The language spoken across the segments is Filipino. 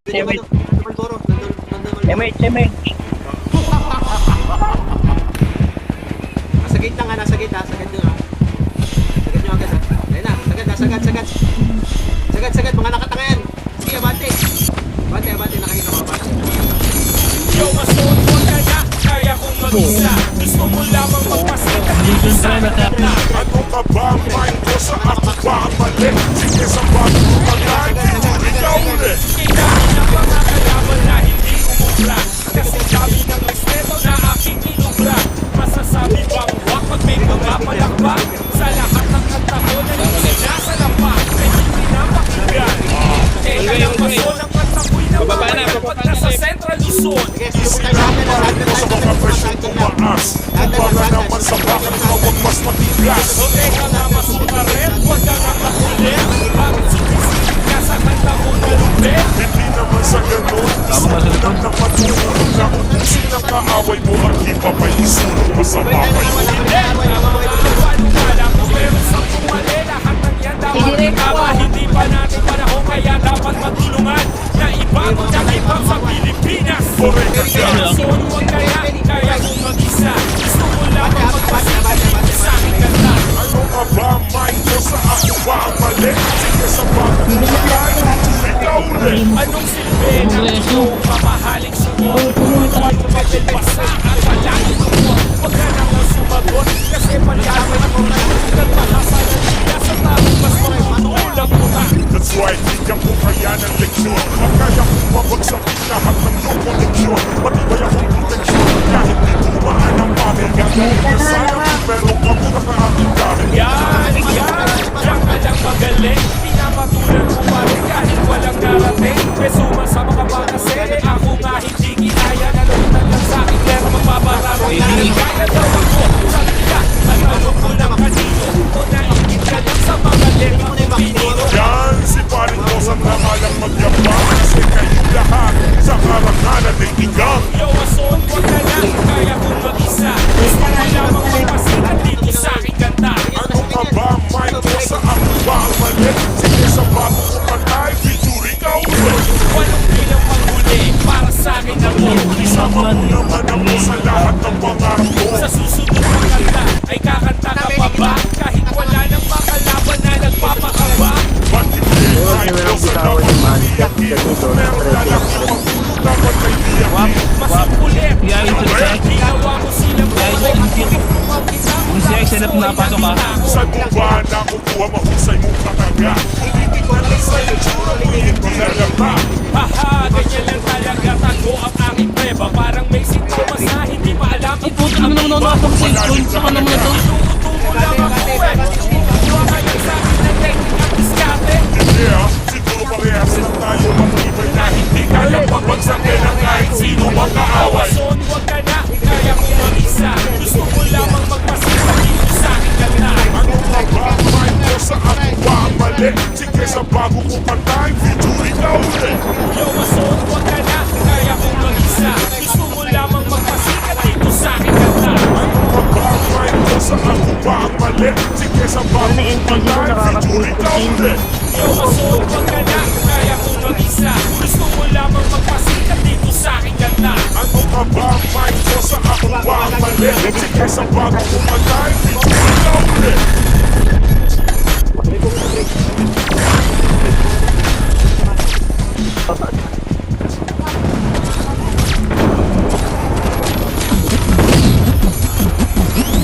Nasa gate lang ha, nasa gate ha, sagad nyo ha. Sagad nyo agad ha. Ayun na, sagad ha, sagad. Sagad, mga nakatangayan. Sige, abante. Abante, nakahina mga abante. Yo, masoon mo ka na, kaya kong mag-isa. Gusto mo lamang magpasikat dito sa nakata. Ano ka ba, mind ko sa ako ba ang mali? Sige sa bago ko mag-live, ikaw ulit. Kailangan ng mga kalaban na hindi umubra. Kasi dami ng respeto na aking kinubra. Masasabi bang wak pag may mga palakpak? Sa lahat ng kanta ko na yung sinasalampak ay hindi napakinggan. Teka lang mason ang kanta ko'y namamayan pag nasa Central Luzon. Sinamahan ko sa mga presyon tumaas. Kumbaga naman sa bakit hawag mas matigas. O teka nga masuka rin, huwag ka nga makulit. Bakit sumisipit ka sa kanta ko na lupit? Hindi naman sa ganun. Lang na matulog na kung sinang kaaway mo ang iba pa'y isulong pa sa papay mo. Wala ko pero sa kumali lahat ng yan dapat ikawa. Hindi pa natin panahon kaya dapat magtulungan na ibago ng ibang sa Pilipinas. Correct ka dyan. Soon huwag kaya kung mag-isa. Gusto mo lamang magpasikat dito sa aking kanta. Ano ka ba, mind ko sa ako ba ang mali? Sige sa bago ko mag-live, ikaw ulit. Anong silbi ng iyong mamahaling sunod? Huwag mapapilbasa at palaging lumot. Huwag ka naman sumagot kasi palyaman ako na nagpahasa ng nila sa taong mas makatulog mo ka. That's why bigyan ko kaya ng leksyon. Kaya kong mabagsak lahat ng iyong koneksyon. Matibay akong proteksyon kahit di tumaan ang pamil. Gagawin ka sayang pero kamuha ka aking gamit. Yan ka lang magaling. Pinapatulan ko pa rin kahit walang narating. May sumasama ka ba kasi ako nga hindi kinaya. Nalutan lang sa akin pero magpapararo na kaya daw ako sa kaya. Ano ko lang kanino o naingit ka lang sa mga lirang pinino. Yan si paring Rosang nangalang magyabang. Kasi kayong lahat sa karangalan ay igang. Yo, mason, huwag ka lang, kaya kong mag-isa. Gusto mo lamang magpasikat dito sa aking kanta. Ano ka ba, mind ko sa ako ba ang mali? Sige sa bago ko mag-live, featuring ka ulit. Walang bilang panghuli para sa akin ako. Isama mo naman ako sa lahat ng pangarap ko. Sa susunod na kanta ay kakanta ka pa ba? Kahit wala nang makalaban na nagpapakaba. Ba't hindi mind ko sa dapat maniyakin? Meron lalaki pagtulog dapat kay tiyakin. Masipulit, ginawa mo silang buhay. Kung siya ay sinap na pasok ka. Saan mo ba nakukuha mahusay mong kataga? Hindi ko lang sa'yo tsura mo hindi nalaba. Haha, ganyan lang talaga tago ang aking preba. Parang may sintomas na hindi pa alam. Ay puto naman naman ako sa cellphone. Saka naman ito. Tutubo lang ako eh. Tutubo ka lang sa akin ng technique at diskarte. Hindi siguro parehas lang tayo matibay na hindi kaya pagbagsakin ng kahit sino makaaway. Son, huwag ka na, kaya kong mag-isa. Gusto ko lamang magpasita dito sa aking kanta. Ano ka ba, mind ko sa ako ba ang mali? Sige sa bago ko mag-live, featuring ka ulit. Yo, mason, huwag ka na, kaya kong mag-isa. Gusto mo lamang magpasikat dito sa aking kanta. Ano ka ba, mind ko sa ako ba ang mali? Sige sa bago ko mag-live, featuring ka ulit. Yo, mason, huwag ka na, kaya kong mag-isa. Gusto mo lamang magpasikat dito sa aking kanta. Ano ka ba, mind ko sa ako ba ang mali? Sige sa bago ko mag-live, featuring ka ulit.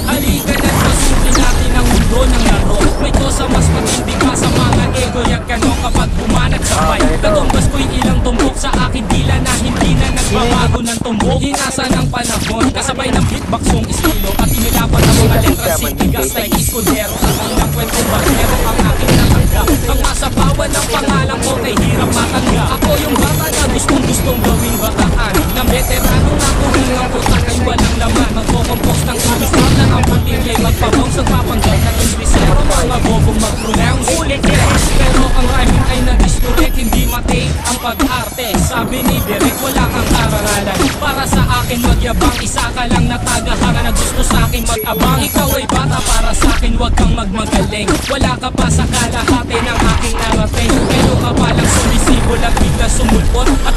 Halika na't pasukin natin ang mundo ng laro. May kosa mas matindi pa sa mga ego. Yak ka no kapag bumanat sabay. Natumbas ko'y ilang tumbok sa aking dila na hindi na nagbabago ng tumbok. Hinasa ng panahon, kasabay ng beatboxong estilo. At inilapat ang mga letras sinigas na iskudero. Sa unang kwentong barero ang aking natanggap. Ang masapawan ng pangalan ko kay hirap matanggap. Ako yung bata na gustong gawing bataan. Na veteranong nakuhing ang putak ay walang laman. Magkokompos ng tumisap na ang puntingay. Magpabong sa papanggay ng imbisero. Mga bobong mag-pronounce ulit yes. Pero ang rhyming ay nag-distorate. Hindi matay ang pag-arte. Sabi ni Derek wala kang karangalan. Para sa akin magyabang. Isa ka lang na tagahanga na gusto sa akin mag-abang. Ikaw ay bata para sa akin wag kang magmagaling. Wala ka pa sa kalahati ng aking narating. Pero ka palang sumisibol at bigla sumulpot. At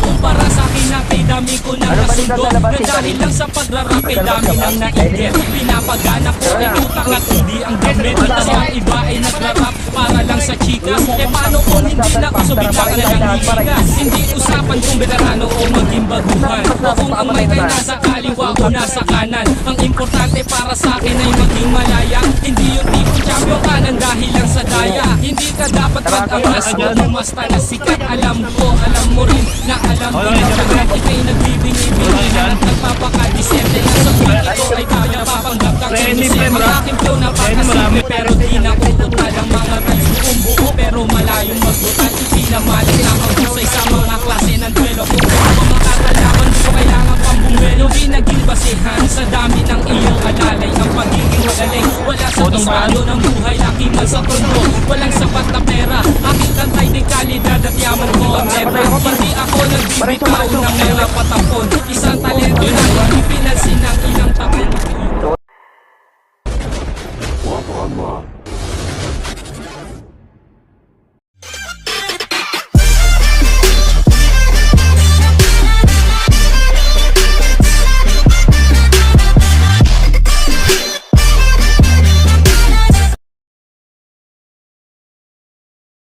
mundo na dahil lang sa pagrarap ay dami ng nainggit. Pinapagana ko ay utak at hindi ang damit. Tas ang iba ay nagrarap para lang sa chika. E paano kung hindi na ako bigla ka na lang hihiga? Hindi usapan kung veterano o maging baguhan, o kung ang may kay nasa kaliwa o nasa kanan. Ang importante para sa akin ay maging malaya. Hindi yung tipong champion ka nang dahil lang sa daya. Hindi ka dapat mag-angas o bumasta na sikat. Alam ko, alam mo rin na alam mo na lahat ikay nagbibingi-bini at nagpapakadisente na sa tuwing ito ay kaya papanggap kang sinisip. Ang aking flow napakasimple pero di nakukutan ang mga views buong buo pero malayong magbutan. Pinamalit na ang husay sa mga klase ng duelo. Kung ano makakalaban gusto kailangan pang bumelo. Di naging basihan sa dami ng iyong alalay ang pagiging magaling. Wala sa tusalo ng buhay, laki man sa tondo. Walang sapat na pera, aking kantay din kalidad at yaman ko ang level. Hindi ako nagbibitaw ng mga patapon. Isang